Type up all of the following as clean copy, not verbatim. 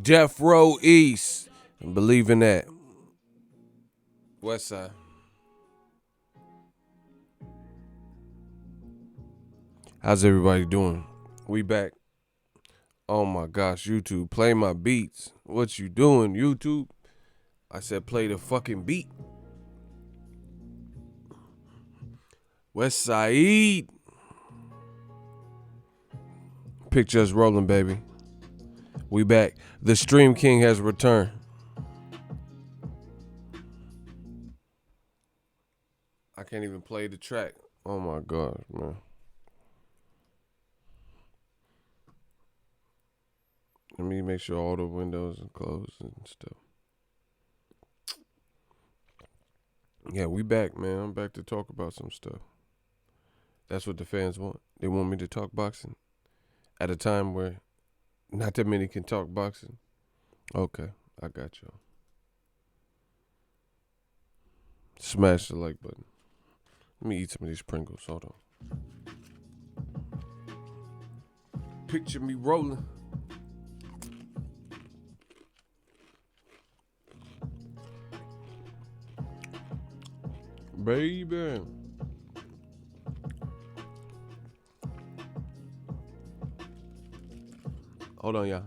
Death Row East. And believe in that. West Side. How's everybody doing? We back. Oh my gosh, YouTube, play my beats. What you doing, YouTube? I said play the fucking beat. West Side. Pictures rolling, baby. We back. The Stream King has returned. I can't even play the track. Oh my gosh, man. Let me make sure all the windows are closed and stuff. Yeah, we back, man. I'm back to talk about some stuff. That's what the fans want. They want me to talk boxing at a time where not that many can talk boxing. Okay, I got y'all. Smash the like button. Let me eat some of these Pringles. Hold on. Picture me rolling. Baby. Hold on, y'all.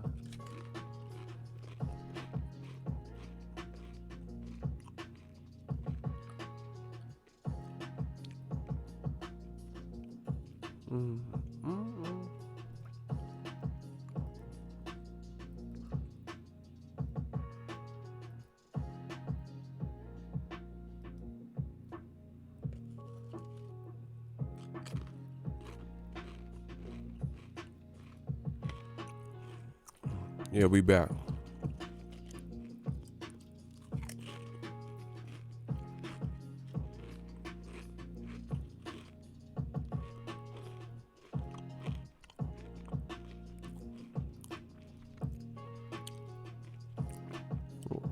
Yeah, we back.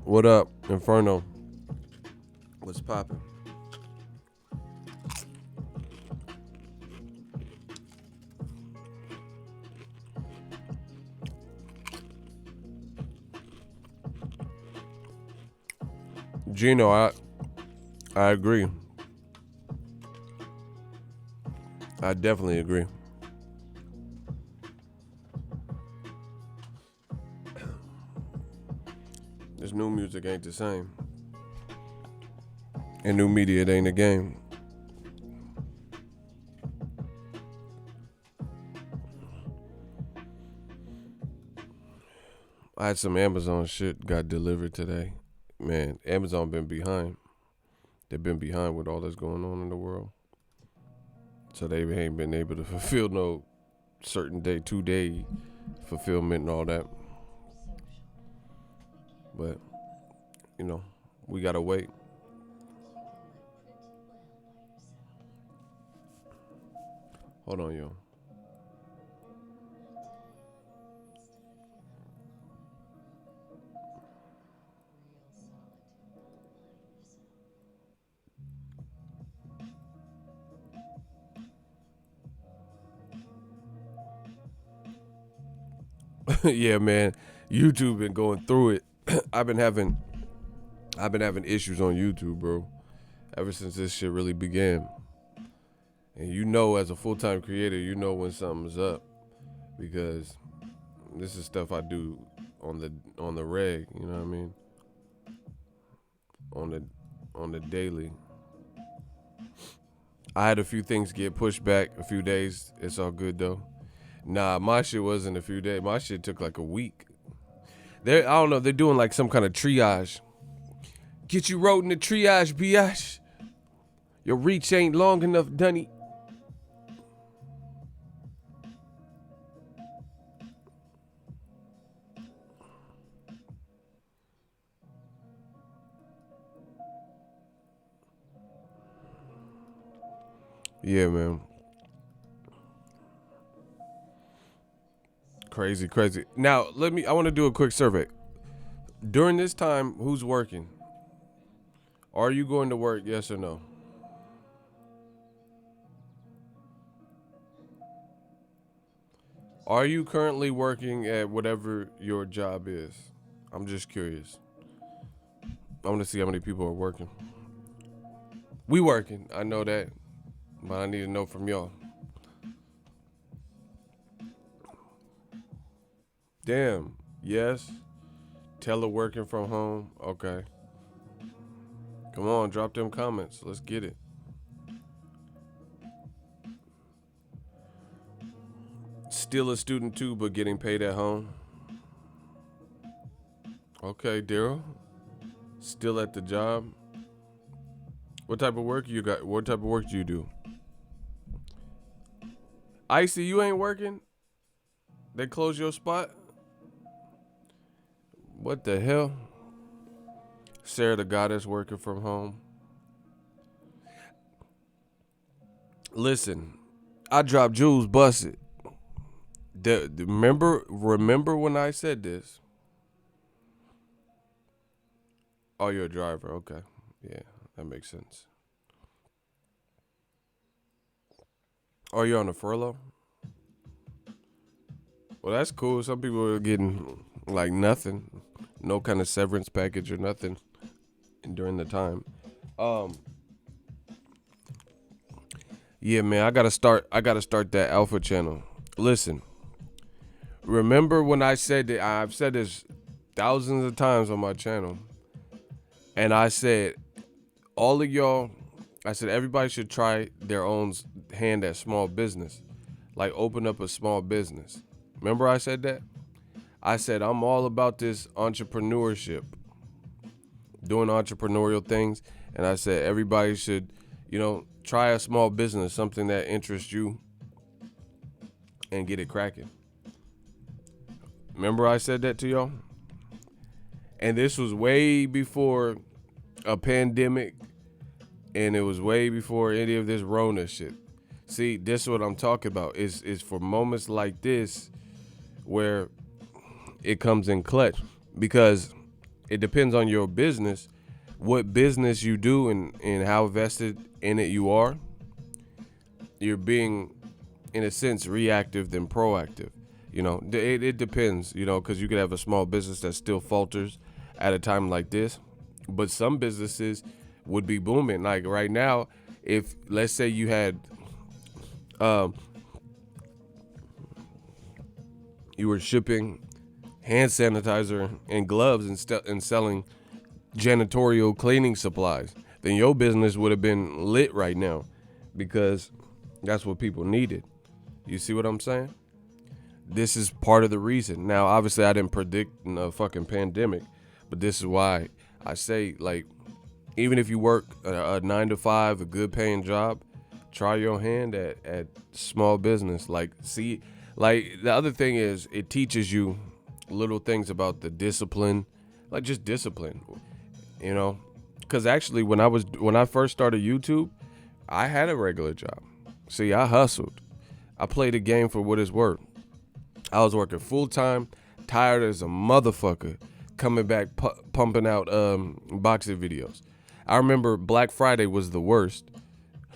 What up, Inferno? What's poppin'? Gino, I agree. I definitely agree. This new music ain't the same. And new media, it ain't a game. I had some Amazon shit got delivered today. Man, Amazon been behind. They've been behind with all that's going on in the world. So they ain't been able to fulfill no certain day, 2-day fulfillment and all that. But, you know, we gotta wait. Hold on, yo. Yeah, man. YouTube been going through it. I've been having issues on YouTube, bro. Ever since this shit really began. And you know, as a full-time creator, you know when something's up, because this is stuff I do on the reg, you know what I mean? On the daily. I had a few things get pushed back a few days. It's all good though. Nah, my shit wasn't a few days. My shit took like a week. I don't know, they're doing like some kind of triage. Get you wrote in the triage, biatch. Your reach ain't long enough, Dunny. Yeah, man. Crazy. Now, I want to do a quick survey. During this time, who's working? Are you going to work, yes or no? Are you currently working at whatever your job is? I'm just curious. I want to see how many people are working. We working, I know that, but I need to know from y'all. Damn, yes. Teleworking from home, okay. Come on, drop them comments. Let's get it. Still a student too, but getting paid at home. Okay, Daryl. Still at the job. What type of work you got? What type of work do you do? Icy, you ain't working? They close your spot? What the hell? Sarah the Goddess working from home. Listen, I dropped Jules busted. Remember when I said this? Oh, you're a driver. Okay. Yeah, that makes sense. Oh, you're on a furlough? Well, that's cool. Some people are getting like nothing. No kind of severance package or nothing during the time. Yeah, man, I gotta start that alpha channel. Listen, remember when I said that? I've said this thousands of times on my channel, and I said all of y'all, I said everybody should try their own hand at small business, like open up a small business. Remember I said that? I said I'm all about this entrepreneurship, doing entrepreneurial things, and I said everybody should, try a small business, something that interests you, and get it cracking. Remember I said that to y'all? And this was way before a pandemic, and it was way before any of this Rona shit. See, this is what I'm talking about. Is for moments like this where it comes in clutch, because it depends on your business, what business you do, and how vested in it you are. You're being, in a sense, reactive than proactive. It depends, because you could have a small business that still falters at a time like this, but some businesses would be booming. Like right now, if let's say you had, you were shipping hand sanitizer and gloves and selling janitorial cleaning supplies, then your business would have been lit right now, because that's what people needed. You see what I'm saying? This is part of the reason. Now, obviously, I didn't predict a fucking pandemic, but this is why I say, like, even if you work a 9 to 5, a good paying job, try your hand at small business. Like, see, like, the other thing is it teaches you little things about the discipline, like just discipline, because actually when I first started YouTube, I had a regular job. See, I hustled. I played the game for what it's worth. I was working full time, tired as a motherfucker, coming back pumping out boxing videos. I remember Black Friday was the worst.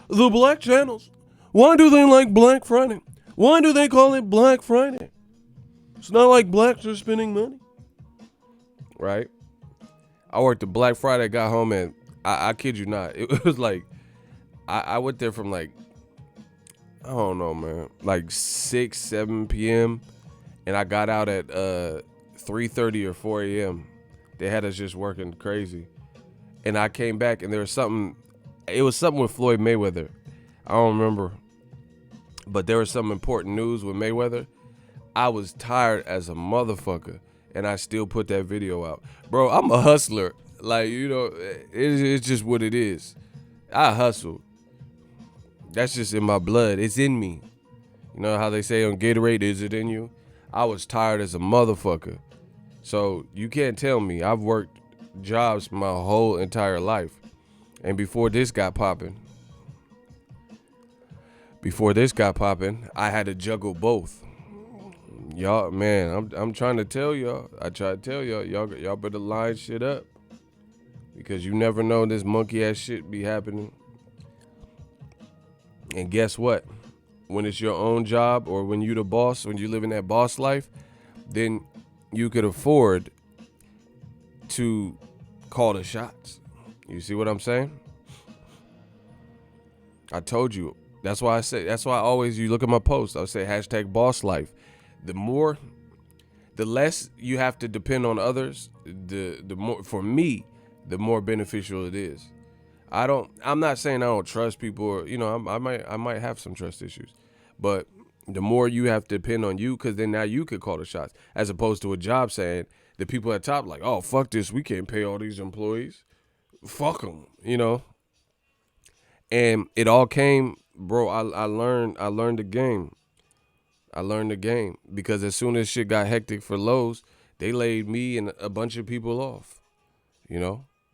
The black channels, why do they like Black Friday? Why do they call it Black Friday? It's not like blacks are spending money. Right? I worked the Black Friday, got home, and I kid you not, it was like, I went there from like, I don't know, man, like 6, 7 p.m. and I got out at 3:30 or 4 a.m. They had us just working crazy. And I came back, and there was something, it was something with Floyd Mayweather. I don't remember, but there was some important news with Mayweather. I was tired as a motherfucker, and I still put that video out. Bro, I'm a hustler. Like, it's just what it is. I hustle. That's just in my blood. It's in me. You know how they say on Gatorade, is it in you? I was tired as a motherfucker. So you can't tell me. I've worked jobs my whole entire life. And before this got popping, I had to juggle both. Y'all, man, I'm trying to tell y'all. I try to tell y'all better line shit up, because you never know this monkey ass shit be happening. And guess what? When it's your own job, or when you the boss, when you live in that boss life, then you could afford to call the shots. You see what I'm saying? I told you. That's why I always, you look at my post, I say hashtag boss life. The less you have to depend on others, the more, for me, the more beneficial it is. I'm not saying I don't trust people, or, I might have some trust issues, but the more you have to depend on you, because then now you could call the shots, as opposed to a job saying the people at top like, oh, fuck this, we can't pay all these employees, fuck them, and it all came, bro. I learned the game. I learned the game because as soon as shit got hectic for Lowe's, they laid me and a bunch of people off,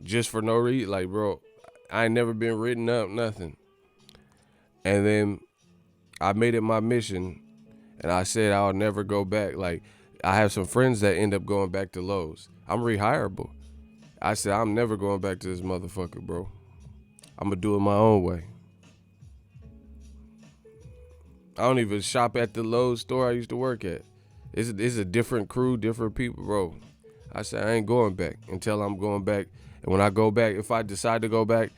just for no reason. Like, bro, I ain't never been written up, nothing. And then I made it my mission, and I said I'll never go back. Like, I have some friends that end up going back to Lowe's. I'm rehireable. I said I'm never going back to this motherfucker, bro. I'm going to do it my own way. I don't even shop at the Lowe's store I used to work at. It's a different crew, different people, bro. I said I ain't going back until I'm going back. And when I go back, if I decide to go back,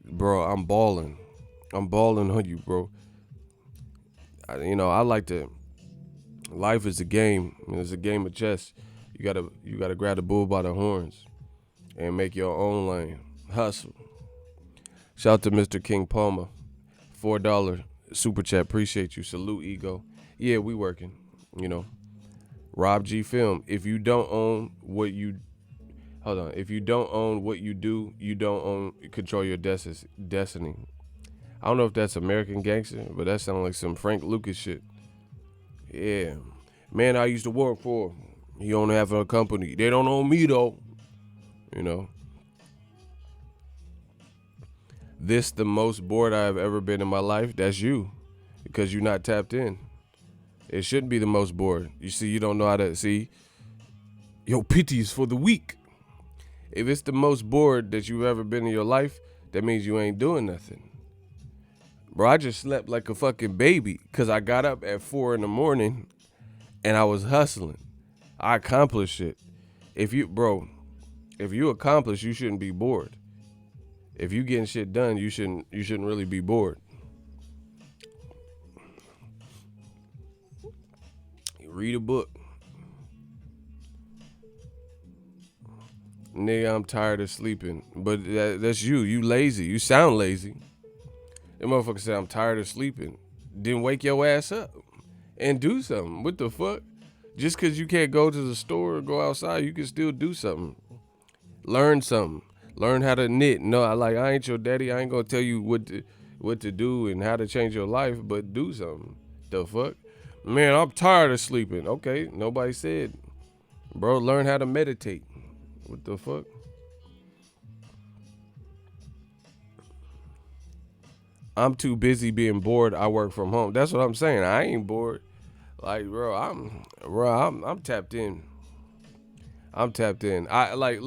bro, I'm balling. I'm balling on you, bro. I like to. Life is a game. It's a game of chess. You gotta grab the bull by the horns and make your own lane. Hustle. Shout out to Mr. King Palmer, $4 super chat. Appreciate you. Salute, Ego. Yeah, we working. Rob G Film. If you don't own what you do, you don't control your destiny. I don't know if that's American Gangster, but that sounds like some Frank Lucas shit. Yeah. Man I used to work for, he only have a company. They don't own me though. This the most bored I've ever been in my life. That's you. Because you're not tapped in. It shouldn't be the most bored. You see, you don't know how to see. Yo, pity is for the weak. If it's the most bored that you've ever been in your life, that means you ain't doing nothing. Bro, I just slept like a fucking baby because I got up at 4 a.m. and I was hustling. I accomplished it. If you accomplish, you shouldn't be bored. If you getting shit done, you shouldn't really be bored. Read a book. Nigga, I'm tired of sleeping. But that's you. You lazy. You sound lazy. That motherfucker said, I'm tired of sleeping. Then wake your ass up and do something. What the fuck? Just because you can't go to the store or go outside, you can still do something. Learn something. Learn how to knit. No, I ain't your daddy. I ain't gonna tell you what to do and how to change your life, but do something. The fuck? Man, I'm tired of sleeping. Okay, nobody said. Bro, learn how to meditate. What the fuck? I'm too busy being bored. I work from home. That's what I'm saying. I ain't bored. Like, bro, I'm tapped in. I'm tapped in. I like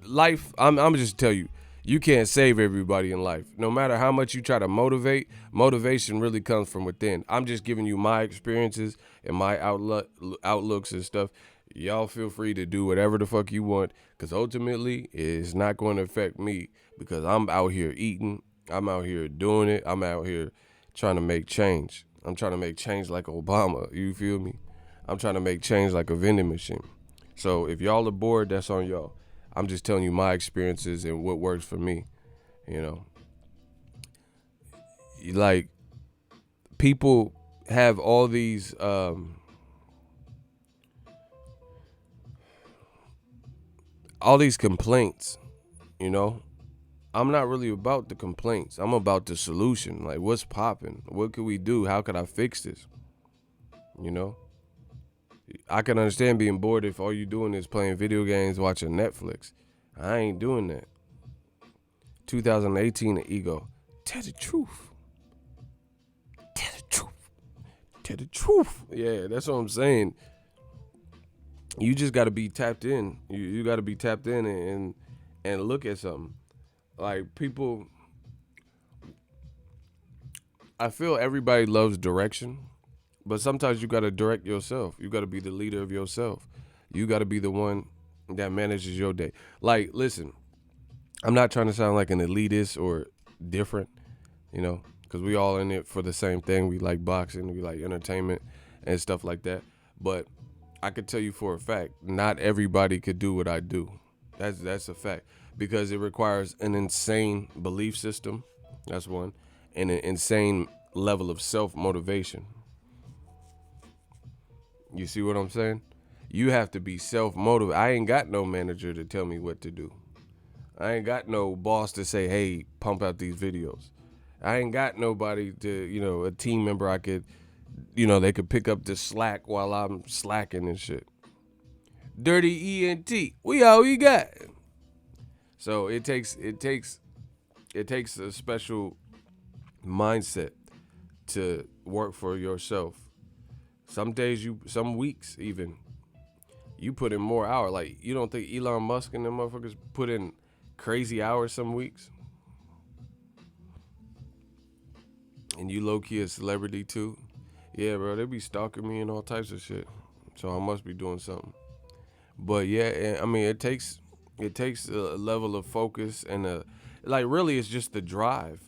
life. I'm just tell you, you can't save everybody in life. No matter how much you try to motivate, motivation really comes from within. I'm just giving you my experiences and my outlooks and stuff. Y'all feel free to do whatever the fuck you want, because ultimately it's not going to affect me, because I'm out here eating. I'm out here doing it. I'm out here trying to make change. I'm trying to make change like Obama. You feel me? I'm trying to make change like a vending machine. So if y'all are bored, that's on y'all. I'm just telling you my experiences and what works for me. Like, people have all these complaints, I'm not really about the complaints. I'm about the solution. Like, what's popping? What could we do? How could I fix this? I can understand being bored if all you're doing is playing video games, watching Netflix. I ain't doing that. 2018, the ego. Tell the truth. Tell the truth. Tell the truth. Yeah, that's what I'm saying. You just got to be tapped in. You got to be tapped in and look at something. Like, people, I feel everybody loves direction, but sometimes you got to direct yourself. You got to be the leader of yourself. You got to be the one that manages your day. Like, listen, I'm not trying to sound like an elitist or different, because we all in it for the same thing. We like boxing, we like entertainment and stuff like that. But I could tell you for a fact, not everybody could do what I do. That's a fact, because it requires an insane belief system. That's one, and an insane level of self-motivation. You see what I'm saying? You have to be self-motivated. I ain't got no manager to tell me what to do. I ain't got no boss to say, hey, pump out these videos. I ain't got nobody to, a team member I could, they could pick up the slack while I'm slacking and shit. Dirty ENT. We all we got. So it takes a special mindset to work for yourself. Some days some weeks even, you put in more hours. Like, you don't think Elon Musk and them motherfuckers put in crazy hours some weeks? And you low-key a celebrity too? Yeah, bro, they be stalking me and all types of shit. So I must be doing something. But yeah, I mean, it takes a level of focus and really it's just the drive.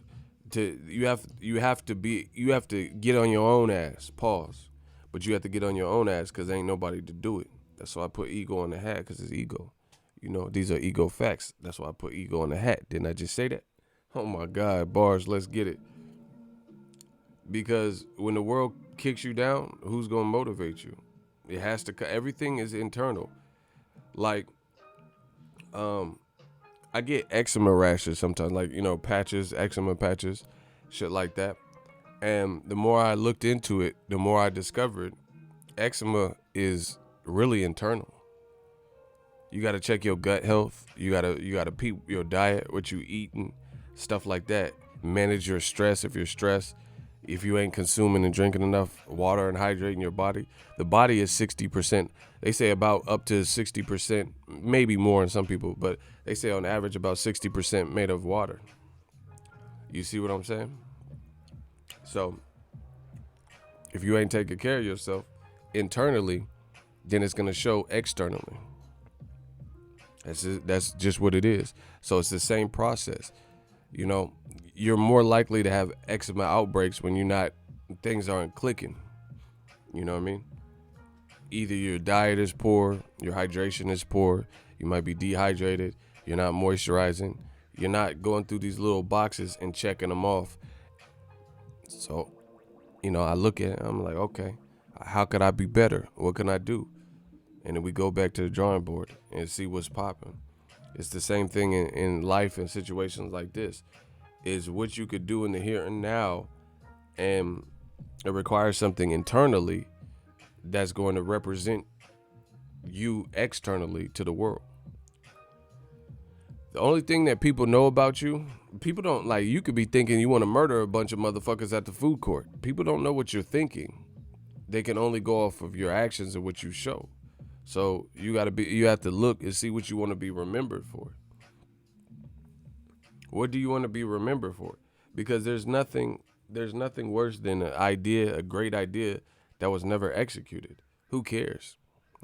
You have to get on your own ass. Pause. But you have to get on your own ass because ain't nobody to do it. That's why I put ego on the hat, because it's ego. These are ego facts. That's why I put ego on the hat. Didn't I just say that? Oh my God, bars, let's get it. Because when the world kicks you down, who's gonna motivate you? It has to. Everything is internal. Like, I get eczema rashes sometimes, like, patches, eczema patches, shit like that. And the more I looked into it, the more I discovered eczema is really internal. You got to check your gut health. You got to peep your diet, what you eating, stuff like that. Manage your stress if you're stressed. If you ain't consuming and drinking enough water and hydrating your body. The body is 60%. They say about up to 60%, maybe more in some people, but they say on average about 60% made of water. You see what I'm saying? So if you ain't taking care of yourself internally, then it's going to show externally. That's just what it is. So it's the same process. You're more likely to have eczema outbreaks when things aren't clicking. You know what I mean? Either your diet is poor, your hydration is poor, you might be dehydrated, you're not moisturizing, you're not going through these little boxes and checking them off. So, I look at it, I'm like, okay, how could I be better? What can I do? And then we go back to the drawing board and see what's popping. It's the same thing in life and situations like this. Is what you could do in the here and now, and it requires something internally that's going to represent you externally to the world. The only thing that people know about you, people don't, like, you could be thinking you want to murder a bunch of motherfuckers at the food court. People don't know what you're thinking. They can only go off of your actions and what you show. So you have to look and see what you want to be remembered for. What do you want to be remembered for? Because there's nothing worse than a great idea that was never executed. Who cares?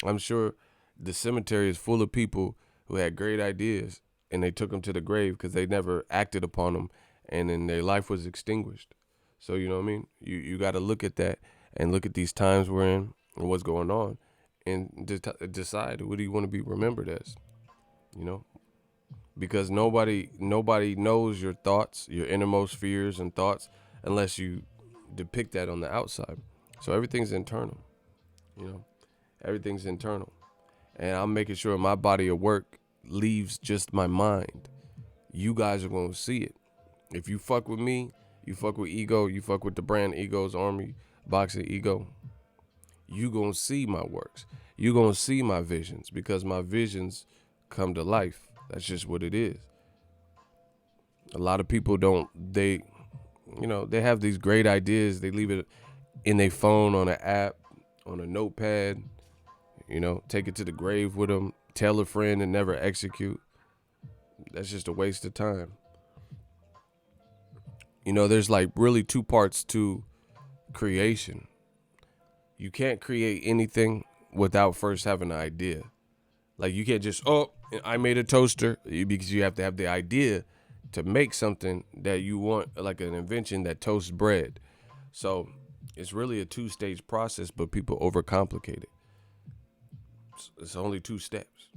I'm sure the cemetery is full of people who had great ideas and they took them to the grave because they never acted upon them, and then their life was extinguished. So, you know what I mean? You got to look at that and look at these times we're in and what's going on, and decide, what do you want to be remembered as? Because nobody knows your thoughts, your innermost fears and thoughts, unless you depict that on the outside. So everything's internal, everything's internal. And I'm making sure my body of work leaves just my mind. You guys are going to see it. If you fuck with me, you fuck with Ego, you fuck with the brand Ego's Army, Boxingego, you going to see my works. You going to see my visions, because my visions come to life. That's just what it is. A lot of people they have these great ideas. They leave it in their phone, on an app, on a notepad, take it to the grave with them, tell a friend and never execute. That's just a waste of time. There's like really two parts to creation. You can't create anything without first having an idea. Like you can't just, oh, I made a toaster, because you have to have the idea to make something that you want, like an invention that toasts bread. So it's really a 2-stage process, but people overcomplicate it. It's only 2 steps.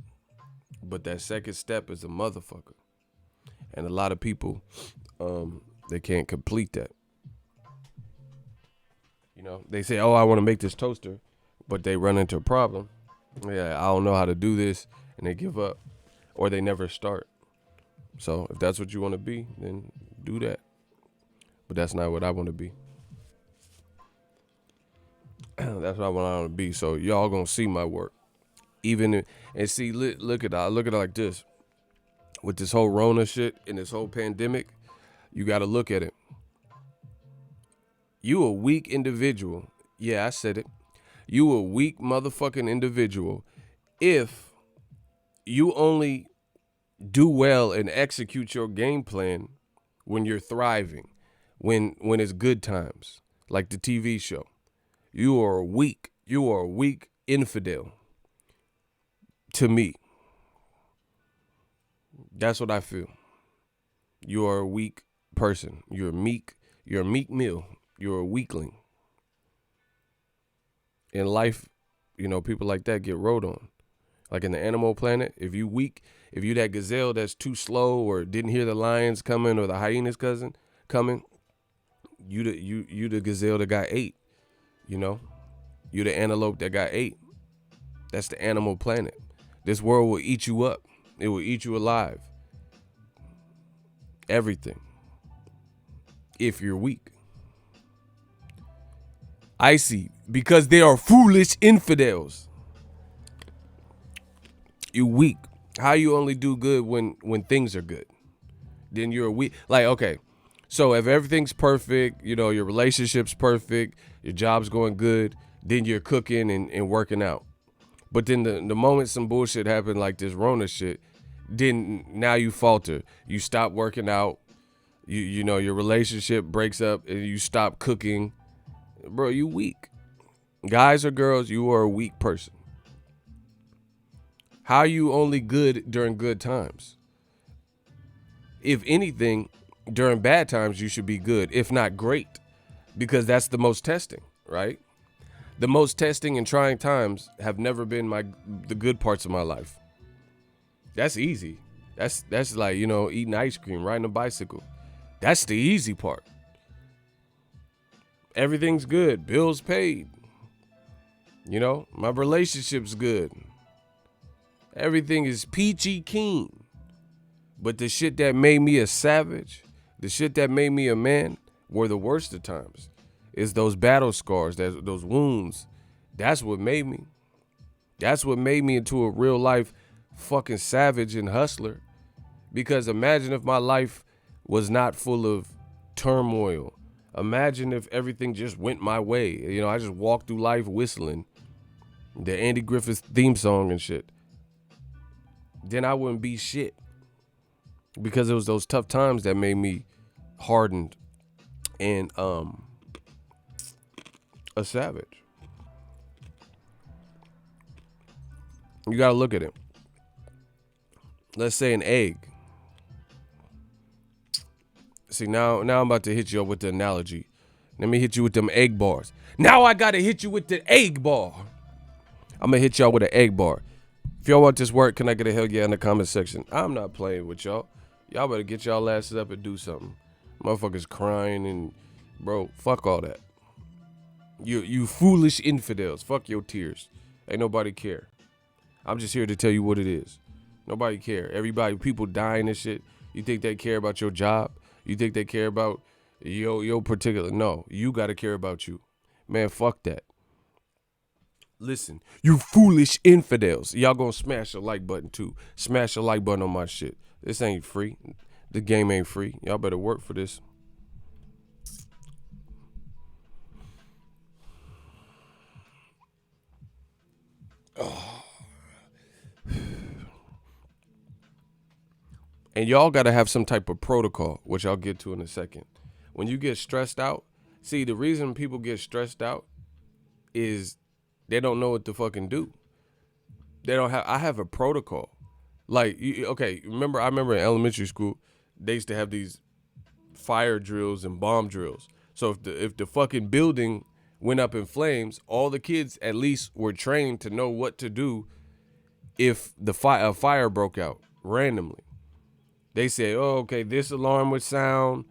But that second step is a motherfucker. And a lot of people, they can't complete that. You know, they say, oh, I want to make this toaster, but they run into a problem. Yeah, I don't know how to do this, and they give up, or they never start. So if that's what you want to be, then do that. But that's not what I want to be. That's what I want to be. So y'all gonna see my work, and see, look at it like this. With this whole Rona shit and this whole pandemic, you got to look at it. You a weak individual. Yeah, I said it. You a weak motherfucking individual if you only do well and execute your game plan when you're thriving, when it's good times, like the TV show. You are weak. You are a weak infidel. To me. That's what I feel. You are a weak person. You're meek. You're a meek meal. You're a weakling. In life, you know, people like that get rode on. Like in the Animal Planet, if you weak, if you that gazelle that's too slow or didn't hear the lions coming or the hyenas coming, you the gazelle that got ate. You know, you the antelope that got ate. That's the Animal Planet. This world will eat you up. It will eat you alive. Everything. If you're weak. Icy, because they are foolish infidels. You weak. How you only do good when things are good? Then you're weak. Like, okay, so if everything's perfect, you know, your relationship's perfect, your job's going good, then you're cooking and working out. But then the moment some bullshit happened like this Rona shit, then now you falter. You stop working out. You know, your relationship breaks up and you stop cooking. Bro, you weak. Guys or girls, you are a weak person. How are you only good during good times? If anything, during bad times, you should be good, if not great, because that's the most testing, right? The most testing and trying times have never been the good parts of my life. That's easy. That's like, you know, eating ice cream, riding a bicycle. That's the easy part. Everything's good. Bills paid. You know, my relationship's good. Everything is peachy keen. But the shit that made me a savage, the shit that made me a man, were the worst of times. It's those battle scars, those wounds. That's what made me. That's what made me into a real life fucking savage and hustler. Because imagine if my life was not full of turmoil. Imagine if everything just went my way. You know, I just walked through life whistling the Andy Griffith theme song and shit. Then I wouldn't be shit. Because it was those tough times that made me hardened and a savage. You gotta look at it. Let's say an egg. See, now I'm about to hit you up with the analogy. Let me hit you with them egg bars. Now I gotta hit you with the egg bar. I'm gonna hit y'all with an egg bar. If y'all want this work, can I get a hell yeah in the comment section? I'm not playing with y'all. Y'all better get y'all asses up and do something. Motherfuckers crying and, bro, fuck all that. You foolish infidels. Fuck your tears. Ain't nobody care. I'm just here to tell you what it is. Nobody care. Everybody, people dying and shit. You think they care about your job? You think they care about your particular? No, you got to care about you. Man, fuck that. Listen, you foolish infidels. Y'all gonna smash a like button too. Smash a like button on my shit. This ain't free. The game ain't free. Y'all better work for this. Oh. And y'all gotta have some type of protocol, which I'll get to in a second. When you get stressed out, see, the reason people get stressed out is they don't know what to fucking do. They don't have. I have a protocol. Like, okay, I remember in elementary school, they used to have these fire drills and bomb drills. So if the fucking building went up in flames, all the kids at least were trained to know what to do if a fire broke out randomly. They said, "Oh, okay, this alarm would sound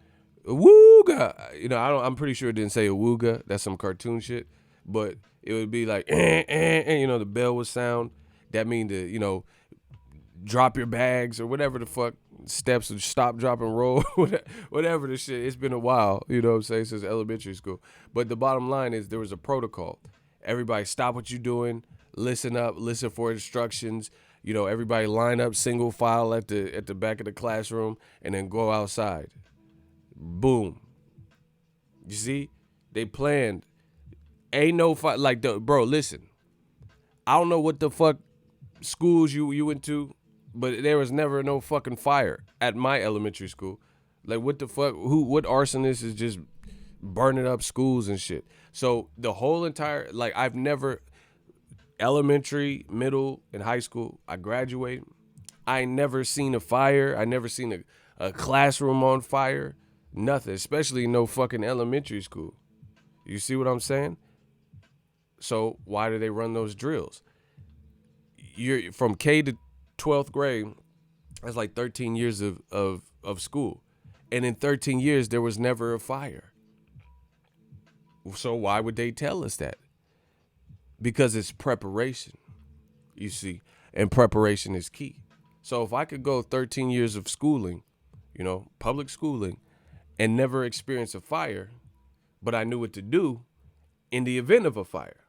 wooga." I'm pretty sure it didn't say a wooga. That's some cartoon shit. But it would be like, the bell would sound. That mean to, drop your bags or whatever the fuck, steps and stop, drop, and roll, whatever the shit. It's been a while, you know what I'm saying, since elementary school. But the bottom line is there was a protocol. Everybody stop what you're doing, listen up, listen for instructions. Everybody line up single file at the back of the classroom and then go outside. Boom. You see? They planned. Ain't no fight. Like, bro, listen. I don't know what the fuck schools you went to, but there was never no fucking fire at my elementary school. Like, what the fuck? What arsonist is just burning up schools and shit? So the whole entire, like, I've never, elementary, middle, and high school, I graduated. I never seen a fire. I never seen a classroom on fire. Nothing, especially no fucking elementary school. You see what I'm saying? So why do they run those drills? You're from K to 12th grade. That's like 13 years of school. And in 13 years, there was never a fire. So why would they tell us that? Because it's preparation, you see, and preparation is key. So if I could go 13 years of schooling, public schooling, and never experience a fire, but I knew what to do in the event of a fire.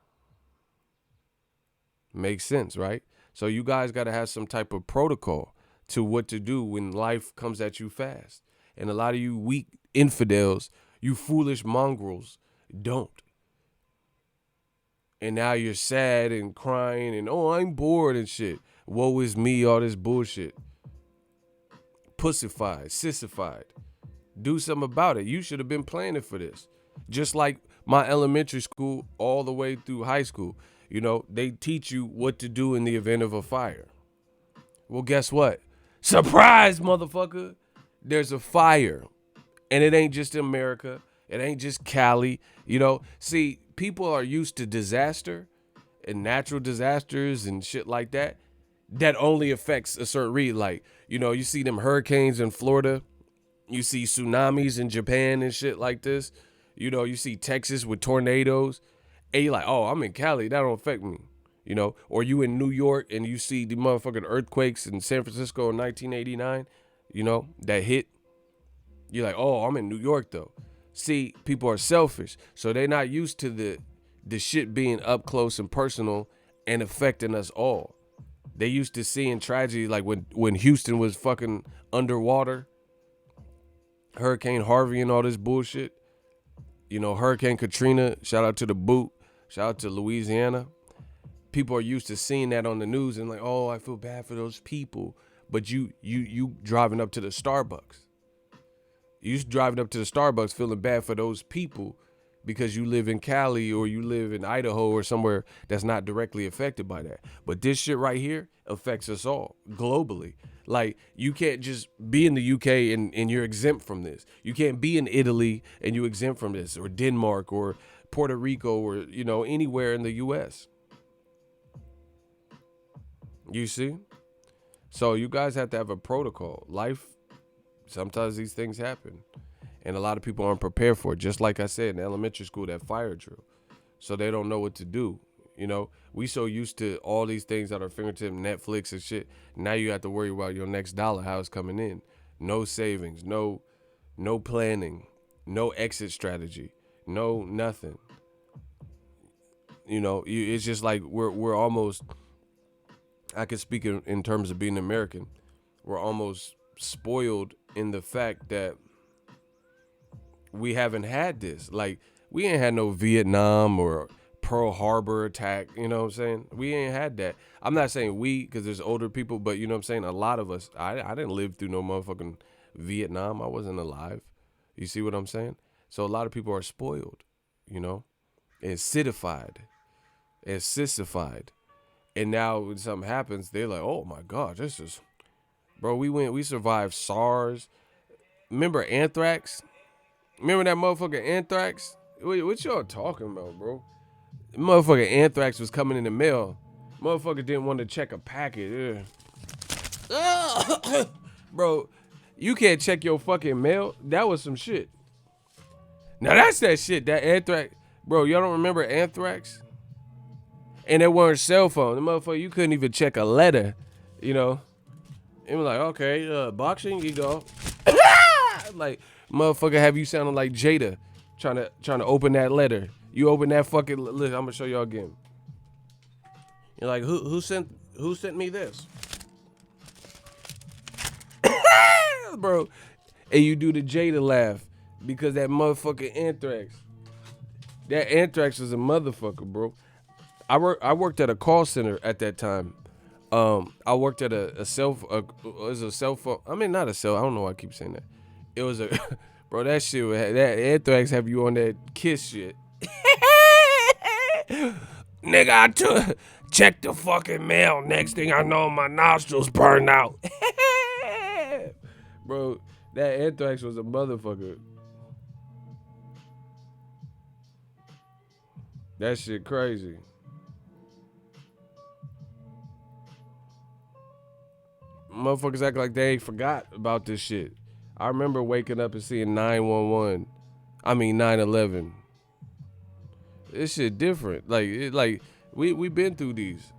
Makes sense, right? So you guys got to have some type of protocol to what to do when life comes at you fast. And a lot of you weak infidels, you foolish mongrels, don't. And now you're sad and crying and, oh, I'm bored and shit. Woe is me, all this bullshit. Pussified, sissified. Do something about it. You should have been planning for this. Just like my elementary school all the way through high school. They teach you what to do in the event of a fire. Well, guess what? Surprise, motherfucker. There's a fire. And it ain't just America. It ain't just Cali. See, people are used to disaster and natural disasters and shit like that. That only affects a certain region. Like, you see them hurricanes in Florida. You see tsunamis in Japan and shit like this. You see Texas with tornadoes. And you're like, oh, I'm in Cali. That don't affect me. Or you in New York and you see the motherfucking earthquakes in San Francisco in 1989, that hit. You're like, oh, I'm in New York though. See, people are selfish. So they're not used to the shit being up close and personal and affecting us all. They used to seeing tragedy like when Houston was fucking underwater. Hurricane Harvey and all this bullshit. Hurricane Katrina, shout out to the boot. Shout out to Louisiana. People are used to seeing that on the news and like, oh, I feel bad for those people. But you driving up to the Starbucks. You driving up to the Starbucks feeling bad for those people because you live in Cali or you live in Idaho or somewhere that's not directly affected by that. But this shit right here affects us all globally. Like, you can't just be in the UK and you're exempt from this. You can't be in Italy and you exempt from this, or Denmark or Puerto Rico or, anywhere in the US. You see? So you guys have to have a protocol. Life, sometimes these things happen. And a lot of people aren't prepared for it. Just like I said, in elementary school, that fire drill. So they don't know what to do. We so used to all these things at our fingertips, Netflix and shit. Now you have to worry about your next dollar, how it's coming in. No savings, no planning, no exit strategy, no nothing. It's just like we're almost, I can speak in terms of being American, we're almost spoiled in the fact that we haven't had this. Like, we ain't had no Vietnam or Pearl Harbor attack, you know what I'm saying? We ain't had that. I'm not saying we, because there's older people, but you know what I'm saying? A lot of us, I didn't live through no motherfucking Vietnam. I wasn't alive. You see what I'm saying? So a lot of people are spoiled, and sissified. And now when something happens, they're like, oh my God, this is, bro, we survived SARS. Remember anthrax? Remember that motherfucker anthrax? What y'all talking about, bro? Motherfucker anthrax was coming in the mail. Motherfucker didn't want to check a packet. Bro, you can't check your fucking mail? That was some shit. Now that's that shit, that anthrax. Bro, y'all don't remember anthrax? And there weren't cell phones. The motherfucker, you couldn't even check a letter, you know? It was like, okay, Boxingego. Like, motherfucker, have you sounding like Jada trying to open that letter. You open that fucking list. I'm gonna show y'all again. You're like, who sent me this? Bro, and you do the Jada laugh because that motherfucking anthrax. That anthrax was a motherfucker, bro. I worked at a call center at that time. I worked at it was a cell phone. I mean, not a cell. I don't know why I keep saying that. It was a, bro. That shit, that anthrax have you on that kiss shit. Nigga, I check the fucking mail. Next thing I know, my nostrils burned out. Bro, that anthrax was a motherfucker. That shit crazy. Motherfuckers act like they ain't forgot about this shit. I remember waking up and seeing 911. I mean 9/11. This shit different. Like we been through these.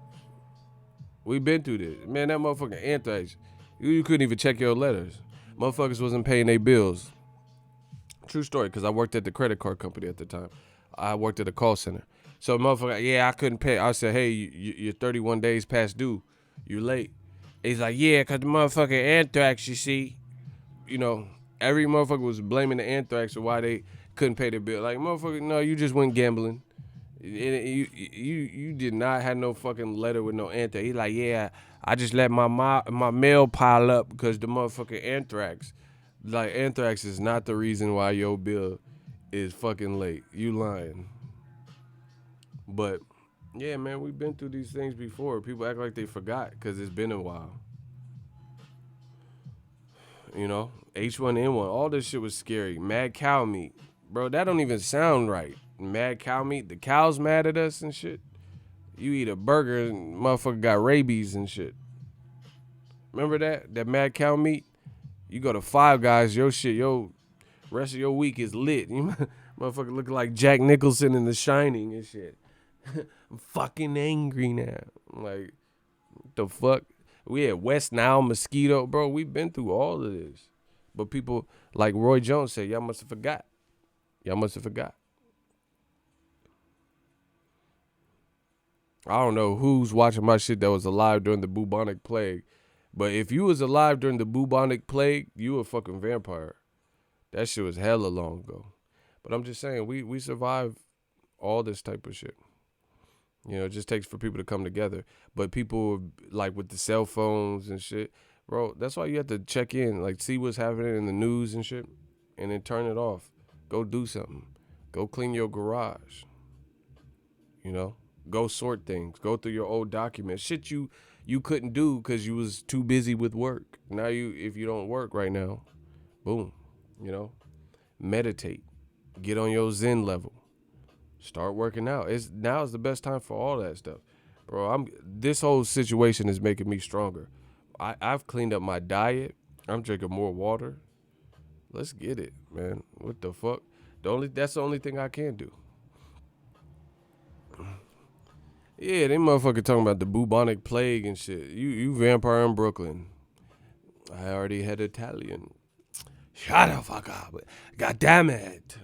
We been through this. Man, that motherfucking anthrax. You couldn't even check your letters. Motherfuckers wasn't paying their bills. True story, because I worked at the credit card company at the time. I worked at a call center. So motherfucker, yeah, I couldn't pay. I said, hey, you're 31 days past due. You're late. He's like, yeah, because the motherfucking anthrax, you see. You know, every motherfucker was blaming the anthrax for why they couldn't pay their bill. Like, motherfucker, no, you just went gambling. You did not have no fucking letter with no anthrax. He's like, yeah, I just let my mail pile up because the motherfucking anthrax. Like, anthrax is not the reason why your bill is fucking late. You lying. But, yeah, man, we've been through these things before. People act like they forgot because it's been a while. You know, H1N1, all this shit was scary. Mad cow meat. Bro, that don't even sound right. Mad cow meat. The cows mad at us and shit. You eat a burger and motherfucker got rabies and shit. Remember that? That mad cow meat? You go to Five Guys, your shit, your rest of your week is lit. You motherfucker looking like Jack Nicholson in The Shining and shit. I'm fucking angry now. Like, what the fuck? We had West Nile mosquito, bro. We've been through all of this. But people, like Roy Jones said, y'all must have forgot. Y'all must have forgot. I don't know who's watching my shit that was alive during the bubonic plague. But if you was alive during the bubonic plague, you a fucking vampire. That shit was hella long ago. But I'm just saying, we survived all this type of shit. You know, it just takes for people to come together. But people, like, with the cell phones and shit, bro, that's why you have to check in, like, see what's happening in the news and shit, and then turn it off. Go do something. Go clean your garage. You know? Go sort things. Go through your old documents. Shit you couldn't do because you was too busy with work. Now if you don't work right now, boom, you know? Meditate. Get on your Zen level. Start working out. Now is the best time for all that stuff. Bro, this whole situation is making me stronger. I've cleaned up my diet. I'm drinking more water. Let's get it, man. What the fuck? That's the only thing I can do. Yeah, they motherfucker talking about the bubonic plague and shit. You vampire in Brooklyn. I already had Italian. Shut the fuck up. God damn it.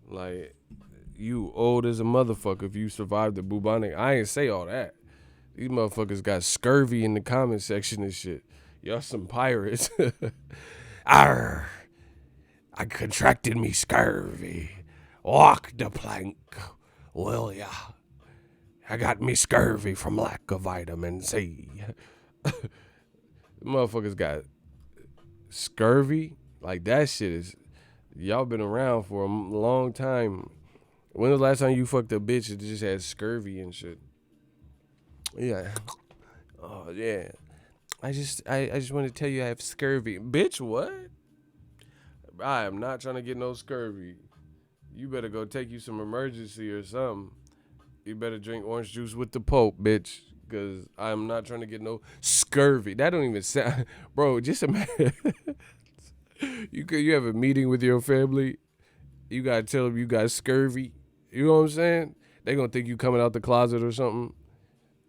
Like, you old as a motherfucker if you survived the bubonic. I ain't say all that. These motherfuckers got scurvy in the comment section and shit. Y'all some pirates. Arr, I contracted me scurvy. Walk the plank, will ya? I got me scurvy from lack of vitamin C. Motherfuckers got scurvy. Like, that shit is... Y'all been around for a long time. When was the last time you fucked a bitch that just had scurvy and shit? Yeah. Oh yeah. I just want to tell you I have scurvy. Bitch, what? I am not trying to get no scurvy. You better go take you some emergency or something. You better drink orange juice with the Pope, bitch. Cause I'm not trying to get no scurvy. That don't even sound, bro. Just imagine you have a meeting with your family. You gotta tell them you got scurvy. You know what I'm saying? They gonna think you coming out the closet or something.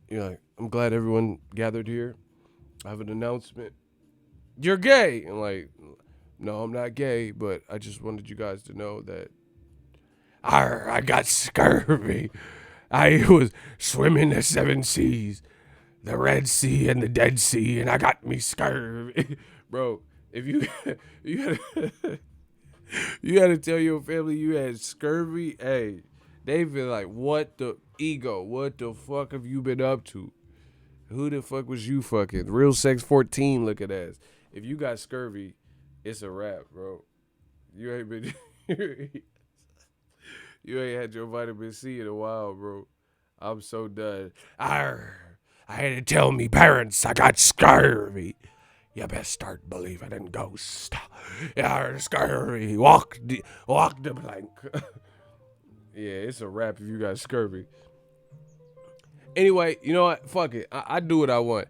You're like, I'm glad everyone gathered here. I have an announcement. You're gay. I'm like, no, I'm not gay, but I just wanted you guys to know that I got scurvy. I was swimming the seven seas, the Red Sea and the Dead Sea, and I got me scurvy. Bro, if you you gotta, you gotta tell your family you had scurvy, hey, they feel like, what the ego? What the fuck have you been up to? Who the fuck was you fucking? Real Sex 14 looking ass. If you got scurvy, it's a wrap, bro. You ain't been you ain't had your vitamin C in a while, bro. I'm so done. Arr, I had to tell me parents I got scurvy. You best start believing in ghosts. Arr, scurvy. Walk the plank. Yeah, it's a wrap if you got scurvy. Anyway, you know what? Fuck it. I do what I want.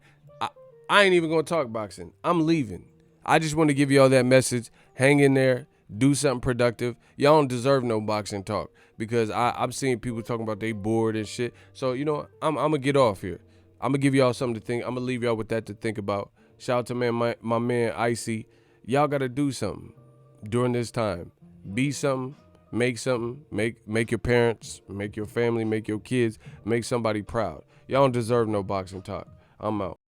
I ain't even gonna talk boxing. I'm leaving. I just want to give y'all that message. Hang in there. Do something productive. Y'all don't deserve no boxing talk because I'm seeing people talking about they bored and shit. So you know what? I'm gonna get off here. I'm gonna give y'all something to think. I'm gonna leave y'all with that to think about. Shout out to my man Icy. Y'all gotta do something during this time. Be something. Make something. Make your parents, make your family, make your kids, make somebody proud. Y'all don't deserve no boxing talk. I'm out.